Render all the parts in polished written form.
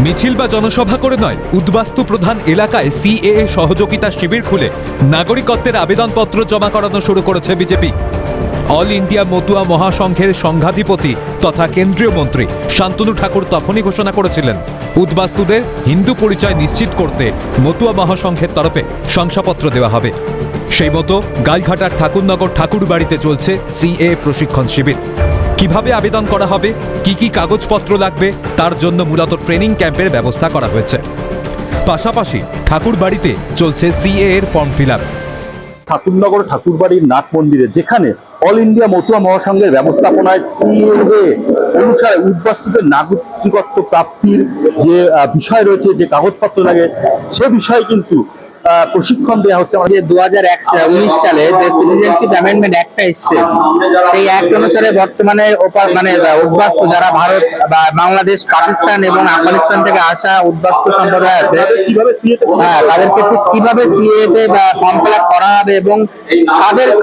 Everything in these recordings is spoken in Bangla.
মিছিল বা জনসভা করে নয়, উদ্বাস্তু প্রধান এলাকায় সিএএ সহযোগিতা শিবির খুলে নাগরিকত্বের আবেদনপত্র জমা করানো শুরু করেছে বিজেপি। অল ইন্ডিয়া মতুয়া মহাসংঘের সংঘাধিপতি তথা কেন্দ্রীয় মন্ত্রী শান্তনু ঠাকুর তখনই ঘোষণা করেছিলেন উদ্বাস্তুদের হিন্দু পরিচয় নিশ্চিত করতে মতুয়া মহাসংঘের তরফে শংসাপত্র দেওয়া হবে। সেই মতো গাইঘাটার ঠাকুরনগর ঠাকুর বাড়িতে চলছে সিএএ প্রশিক্ষণ শিবির। কিভাবে আবেদন করা হবে, কি কি কাগজপত্র লাগবে, তার জন্য মূলত ট্রেনিং ক্যাম্পের ব্যবস্থা করা হয়েছে। পাশাপাশি ঠাকুর বাড়িতে চলছে সিএএ এর ফর্ম ফিল আপ। ঠাকুরনগর ঠাকুরবাড়ির নাট মন্দিরে, যেখানে অল ইন্ডিয়া মতুয়া মহাসংঘের ব্যবস্থাপনায় সিএএ অনুসারে উদ্বাস্তুদের নাগরিকত্ব প্রাপ্তির যে বিষয় রয়েছে, যে কাগজপত্র লাগে, সে বিষয়ে কিন্তু প্রশিক্ষণ দেওয়া হচ্ছে। যে 2019 সালে যে সিটিজেনশিপ অ্যামেন্ডমেন্ট অ্যাক্টটা এসেছে, সেই অ্যাক্ট অনুসারে বর্তমানে উদ্বাস্তু যারা ভারত বা বাংলাদেশ, পাকিস্তান এবং আফগানিস্তান থেকে আসা উদ্বাস্তু সম্প্রদায় আছে, তাদেরকে ঠিক কিভাবে সিএতে ফর্ম ফিল আপ করা হবে এবং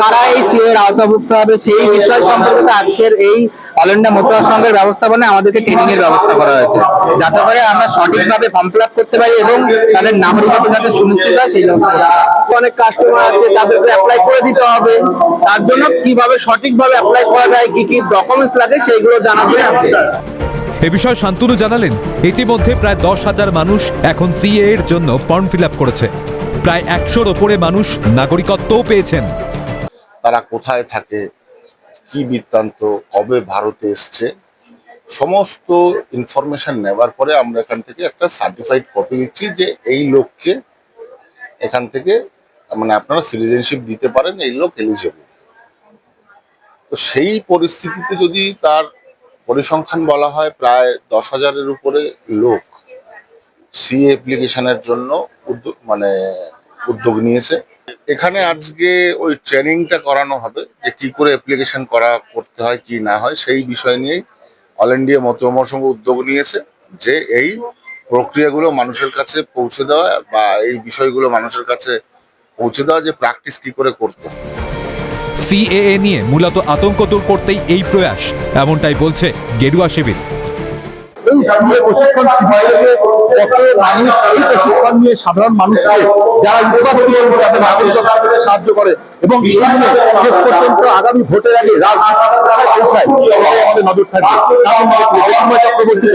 কারা এই সিএ এর আওতাভুক্ত হবে, সেই বিষয় সম্পর্কে আজকের এই অল ইন্ডিয়া মতুয়া সংঘের ব্যবস্থাপনায় আমাদেরকে ট্রেনিং এর ব্যবস্থা করা হয়েছে, যাতে করে আমরা সঠিকভাবে ফর্ম ফিল আপ করতে পারি এবং তাদের নাগরিকত্ব যাতে সুনিশ্চিত হয় সেই ব্যবস্থা করতে হবে। অনেক কাস্টমার আছে, তাদেরকে অ্যাপ্লাই করে দিতে হবে। তার জন্য কিভাবে সঠিকভাবে অ্যাপ্লাই করা যায়, কি কি ডকুমেন্টস লাগে, সেইগুলো জানাবে। এ বিষয়ে শান্তনু জানালেন, ইতিমধ্যে প্রায় 10,000 মানুষ এখন সিএএ এর জন্য ফর্ম ফিল আপ করেছে। প্রায় 100-র ওপরে মানুষ নাগরিকত্বও পেয়েছেন। তারা কোথায় থাকে, কি বৃত্তান্ত, কবে ভারতে এসছে, সমস্ত ইনফরমেশন নেওয়ার পরে আমরা এখান থেকে একটা সার্টিফাইড কপি দিচ্ছি যে এই লোককে এখান থেকে আপনারা সিটিজেনশিপ দিতে পারেন, এই লোক এলিজিবল। তো সেই পরিস্থিতিতে যদি তার পরিসংখ্যান বলা হয়, প্রায় 10,000-এর উপরে লোক সিএ অ্যাপ্লিকেশনের জন্য উদ্যোগ নিয়েছে। এখানে আজকে ওই ট্রেনিংটা করানো হবে যে কি করে অ্যাপ্লিকেশন করতে হয়, কি না হয়, সেই বিষয় নিয়েই অল ইন্ডিয়া মতুয়া মহাসংঘ উদ্যোগ নিয়েছে যে এই প্রক্রিয়াগুলো মানুষের কাছে পৌঁছে দেওয়া বা এই বিষয়গুলো মানুষের কাছে পৌঁছে দেওয়া, যে প্র্যাকটিস কি করে করতে হয়। সিএএ নিয়ে মূলত আতঙ্ক দূর করতেই এই প্রয়াস, এমনটাই বলছে গেরুয়া শিবির। এই সিএ প্রশিক্ষণ শিবির থেকে কত মানুষ এই প্রশিক্ষণ নিয়ে সাধারণ মানুষকে যারা উদ্বাস্তু তাদের নাগরিকত্ব পেতে সাহায্য করে এবং এই নিয়ে শেষ পর্যন্ত আগামী ভোটের আগে রাজনীতি পৌঁছায়, আমাদের নজর থাকবে। চক্রবর্তী।